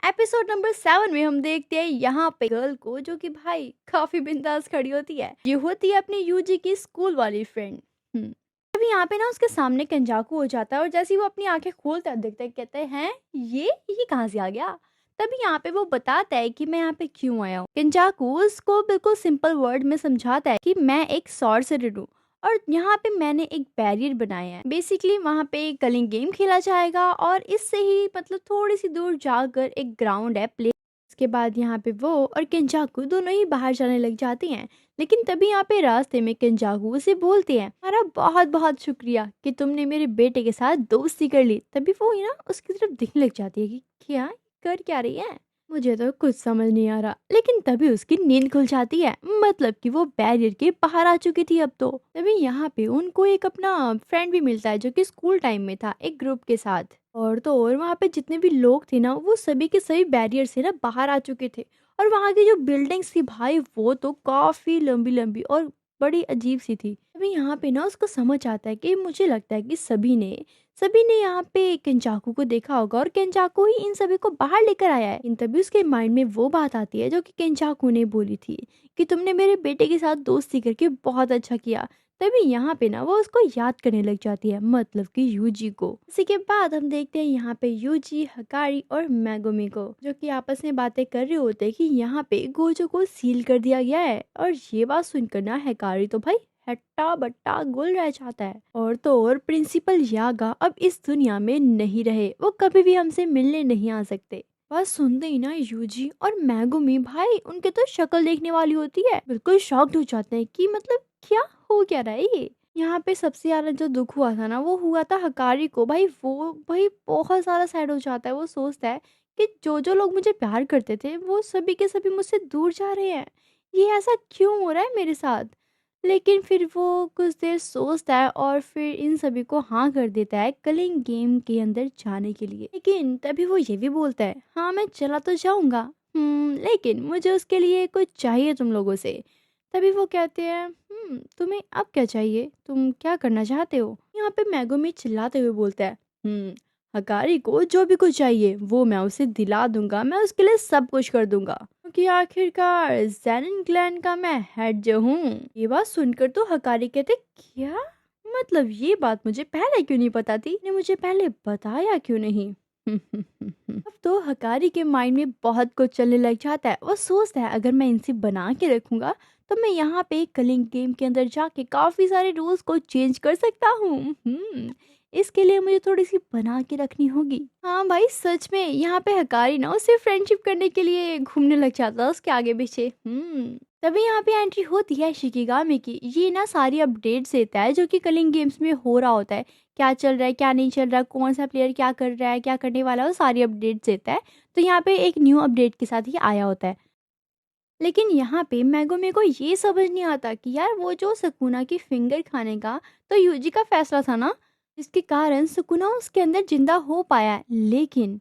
Episode number 7 में हम देखते हैं यहाँ पे गर्ल को जो कि भाई काफी बिंदास खड़ी होती है। ये होती है अपनी यूजी की स्कूल वाली फ्रेंड। तभी यहाँ पे ना उसके सामने कंजाकू हो जाता है और जैसे ही वो अपनी आंखें खोलता है दिखता है, कहते हैं ये कहाँ से आ गया। तभी यहाँ पे वो बताता है कि मैं यहाँ पे क्यों आया हूँ। कंजाकू उसको बिल्कुल सिंपल वर्ड में समझाता है कि मैं एक सॉर्सरर हूँ और यहाँ पे मैंने एक बैरियर बनाया है। बेसिकली वहाँ पे कलिंग गेम खेला जाएगा और इससे ही मतलब थोड़ी सी दूर जाकर एक ग्राउंड है प्ले। उसके बाद यहाँ पे वो और केंजाकू दोनों ही बाहर जाने लग जाती हैं। लेकिन तभी यहाँ पे रास्ते में केंजाकू उसे बोलते हैं, हमारा बहुत बहुत शुक्रिया कि तुमने मेरे बेटे के साथ दोस्ती कर ली। तभी वो ही ना उसकी तरफ देखने लग जाती है कि क्या कर क्या रही है, मुझे तो कुछ समझ नहीं आ रहा। लेकिन तभी उसकी नींद खुल जाती है, मतलब कि वो बैरियर के बाहर आ चुकी थी अब तो। तभी यहाँ पे उनको एक अपना फ्रेंड भी मिलता है जो कि स्कूल टाइम में था एक ग्रुप के साथ। और तो और वहाँ पे जितने भी लोग थे ना वो सभी के सभी बैरियर से ना बाहर आ चुके थे। और वहाँ की जो बिल्डिंग्स थी भाई वो तो काफी लंबी लंबी और बड़ी अजीब सी थी। तभी यहाँ पे ना उसको समझ आता है कि मुझे लगता है कि सभी ने यहाँ पे केंचाकू को देखा होगा और केंचाकू ही इन सभी को बाहर लेकर आया है। इन तभी उसके माइंड में वो बात आती है जो कि केंचाकू ने बोली थी कि तुमने मेरे बेटे के साथ दोस्ती करके बहुत अच्छा किया। तभी यहाँ पे ना वो उसको याद करने लग जाती है, मतलब कि यूजी को। इसी के बाद हम देखते हैं यहाँ पे यूजी, हकारी और मैगुमी को जो कि आपस में बातें कर रहे होते हैं कि यहाँ पे गोजो को सील कर दिया गया है। और ये बात सुनकर ना हकारी तो भाई हट्टा बट्टा गुल रह जाता है। और तो और प्रिंसिपल यागा अब इस दुनिया में नहीं रहे, वो कभी भी हमसे मिलने नहीं आ सकते। बस सुनते ही ना यूजी और मैगुमी भाई उनके तो शक्ल देखने वाली होती है, बिल्कुल शॉक्ड हो जाते हैं कि मतलब क्या हो क्या रहा है ये। यहाँ पे सबसे ज्यादा जो दुख हुआ था ना वो हुआ था हकारी को। वो भाई बहुत सारा सैड हो जाता है। वो सोचता है कि जो जो लोग मुझे प्यार करते थे वो सभी के सभी मुझसे दूर जा रहे हैं, ये ऐसा क्यों हो रहा है मेरे साथ। लेकिन फिर वो कुछ देर सोचता है और फिर इन सभी को हाँ कर देता है कलिंग गेम के अंदर जाने के लिए। लेकिन तभी वो ये भी बोलता है, हाँ मैं चला तो जाऊंगा, लेकिन मुझे उसके लिए कुछ चाहिए तुम लोगों से। तभी वो कहते हैं, तुम्हें अब क्या चाहिए, तुम क्या करना चाहते हो। यहाँ पे मैगुमी चिल्लाते हुए बोलता है, हकारी को जो भी कुछ चाहिए वो मैं उसे दिला दूंगा, मैं उसके लिए सब कुछ कर दूंगा क्योंकि आखिरकार ज़ेनिन क्लैन का मैं हेड जो हूँ। ये बात सुनकर तो हकारी कहते, क्या मतलब ये बात मुझे पहले क्यों नहीं पता थी, ने मुझे पहले बताया क्यों नहीं। अब तो हकारी के माइंड में बहुत कुछ चलने लग जाता है। वो सोचता है अगर मैं इनसे बना के रखूंगा तो मैं यहाँ पे कलिंग गेम के अंदर जाके काफी सारे रूल्स को चेंज कर सकता हूँ। इसके लिए मुझे थोड़ी सी बना के रखनी होगी। हाँ भाई सच में यहाँ पे हकारी ना उसे फ्रेंडशिप करने के लिए घूमने लग जाता है उसके आगे पीछे। तभी यहाँ पे एंट्री होती है शिकिगामी की। ये ना सारी अपडेट्स देता है जो कि कलिंग गेम्स में हो रहा होता है, क्या चल रहा है क्या नहीं चल रहा है, कौन सा प्लेयर क्या कर रहा है क्या करने वाला है, वो सारी अपडेट्स देता है। तो यहाँ पे एक न्यू अपडेट के साथ ही आया होता है। लेकिन यहाँ पे मैगुमी को ये समझ नहीं आता कि यार वो जो सुकुना की फिंगर खाने का तो यूजी का फैसला था ना, जिसके कारण सुकुना उसके अंदर जिंदा हो पाया है। लेकिन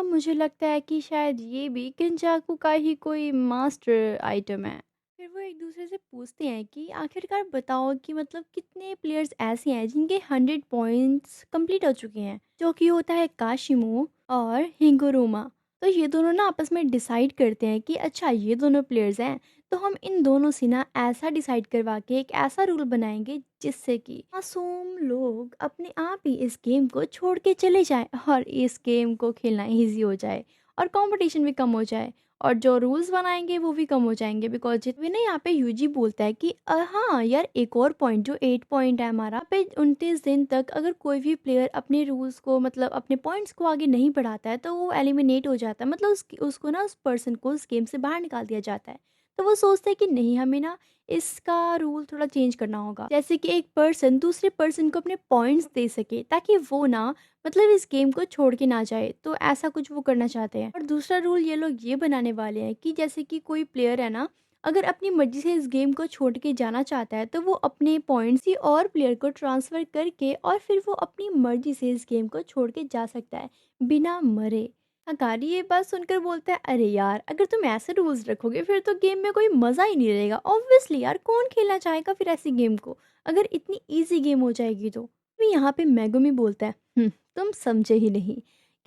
मुझे लगता है कि शायद ये भी किंजाकू का ही कोई मास्टर आइटम है। फिर वो एक दूसरे से पूछते हैं कि आखिरकार बताओ कि मतलब कितने प्लेयर्स ऐसे हैं जिनके 100 पॉइंट्स कंप्लीट हो चुके हैं, जो कि होता है काशिमो और हिंगुरुमा। तो ये दोनों ना आपस में डिसाइड करते हैं कि अच्छा ये दोनों प्लेयर्स हैं तो हम इन दोनों से ना ऐसा डिसाइड करवा के एक ऐसा रूल बनाएंगे जिससे कि मासूम लोग अपने आप ही इस गेम को छोड़ के चले जाएं और इस गेम को खेलना इजी हो जाए और कंपटीशन भी कम हो जाए और जो रूल्स बनाएंगे वो भी कम हो जाएंगे। बिकॉज जितने ना यहाँ पे यूजी बोलता है कि हाँ यार एक और पॉइंट जो 8 पॉइंट है हमारा पे 29 दिन तक अगर कोई भी प्लेयर अपने रूल्स को मतलब अपने पॉइंट्स को आगे नहीं बढ़ाता है तो वो एलिमिनेट हो जाता है, मतलब उसको ना उस पर्सन को उस गेम से बाहर निकाल दिया जाता है। तो वो सोचते हैं कि नहीं हमें ना इसका रूल थोड़ा चेंज करना होगा, जैसे कि एक पर्सन दूसरे पर्सन को अपने पॉइंट्स दे सके ताकि वो ना मतलब इस गेम को छोड़ के ना जाए। तो ऐसा कुछ वो करना चाहते हैं। और दूसरा रूल ये लोग ये बनाने वाले हैं कि जैसे कि कोई प्लेयर है ना, अगर अपनी मर्जी से इस गेम को छोड़ के जाना चाहता है तो वो अपने पॉइंट्स ही और प्लेयर को ट्रांसफ़र करके और फिर वो अपनी मर्जी से इस गेम को छोड़ के जा सकता है बिना मरे। हकारी ये बात सुनकर बोलता है, अरे यार अगर तुम ऐसे रूल्स रखोगे फिर तो गेम में कोई मज़ा ही नहीं रहेगा। ऑब्वियसली यार कौन खेलना चाहेगा फिर ऐसी गेम को अगर इतनी ईजी गेम हो जाएगी तो। यहाँ पे मैगुमी बोलता है, तुम समझे ही नहीं,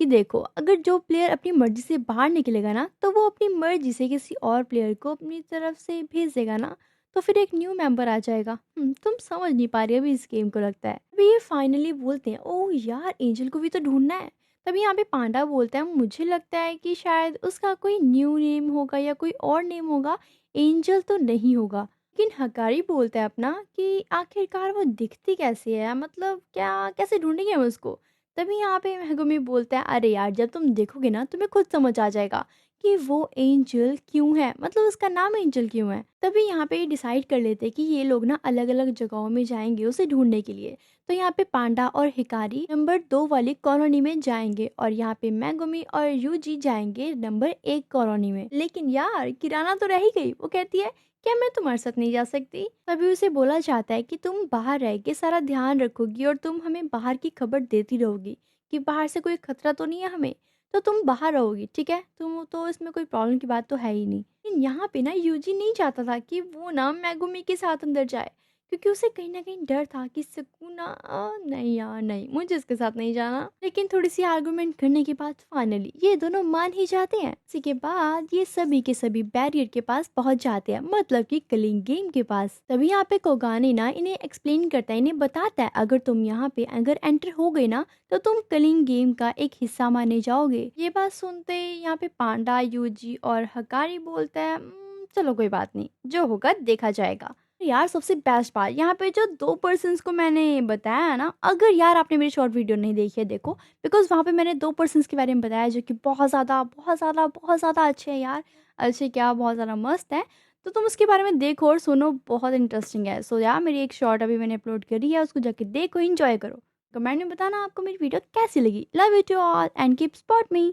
कि देखो अगर जो प्लेयर अपनी मर्ज़ी से बाहर निकलेगा ना, तो वो अपनी मर्ज़ी से किसी और प्लेयर को अपनी तरफ से भेज देगा ना, तो फिर एक न्यू मेंबर आ जाएगा। तुम समझ नहीं पा रही हो अभी इस गेम को लगता है। अभी ये फाइनली बोलते हैं, ओह यार एंजल को भी तो ढूँढना है। तभी यहाँ पे पांडा बोलता है, मुझे लगता है कि शायद उसका कोई न्यू नेम होगा या कोई और नेम होगा, एंजल तो नहीं होगा। लेकिन हकारी बोलता है अपना कि आखिरकार वो दिखती कैसी है, मतलब क्या कैसे ढूँढेंगे हम उसको? तभी यहाँ पे मेगुमी बोलता है, अरे यार जब तुम देखोगे ना तुम्हें खुद समझ आ जाएगा कि वो एंजल क्यों है, मतलब उसका नाम एंजल क्यों है। तभी यहाँ पे डिसाइड कर लेते हैं कि ये लोग ना अलग-अलग जगहों में जाएँगे उसे ढूँढने के लिए। तो यहाँ पे पांडा और हिकारी नंबर 2 वाली कॉलोनी में जाएँगे और यहाँ पे मेगुमी और यूजी जाएँगे नंबर 1 कॉलोनी में। लेकिन यार किराना तो रह ही गई, वो कहती है, क्या मैं तुम्हारे साथ नहीं जा सकती? तभी उसे बोला जाता है कि तुम बाहर रह के सारा ध्यान रखोगी और तुम हमें बाहर की खबर देती रहोगी कि बाहर से कोई खतरा तो नहीं है हमें, तो तुम बाहर रहोगी, ठीक है? तुम तो इसमें कोई प्रॉब्लम की बात तो है ही नहीं। लेकिन यहाँ पे ना यूजी नहीं चाहता था कि वो ना मेगुमी के साथ अंदर जाए, क्योंकि उसे कहीं न कहीं डर था कि सुकुना नहीं यार नहीं, मुझे इसके साथ नहीं जाना। लेकिन थोड़ी-सी आर्गुमेंट करने के बाद फाइनली ये दोनों मान ही जाते हैं। इसी के बाद ये सभी के सभी बैरियर के पास पहुँच जाते हैं, मतलब कि किलिंग गेम के पास। तभी यहाँ पे कोगाने ना इन्हें एक्सप्लेन करता है, इन्हें बताता है अगर तुम यहाँ पे अगर एंटर हो गए ना, तो तुम किलिंग गेम का एक हिस्सा माने जाओगे। ये बात सुनते ही यहाँ पे पांडा, यूजी और हकारी बोलता है, चलो कोई बात नहीं, जो होगा देखा जाएगा।" यार सबसे बेस्ट पार्ट यहाँ पे जो 2 पर्सन्स को मैंने बताया है ना, अगर यार आपने मेरी शॉर्ट वीडियो नहीं देखी है देखो, बिकॉज़ वहाँ पे मैंने 2 पर्सन्स के बारे में बताया जो कि बहुत ज़्यादा, बहुत ज़्यादा, बहुत ज़्यादा अच्छे हैं यार। अच्छे क्या बहुत ज़्यादा मस्त हैं। तो तुम उसके बारे में देखो और सुनो, बहुत इंटरेस्टिंग है। सो यार मेरी एक शॉर्ट अभी मैंने अपलोड करी है, उसको जाके देखो, एन्जॉय करो। कमेंट में बताना आपको मेरी वीडियो कैसी लगी। Love you to all and keep support me.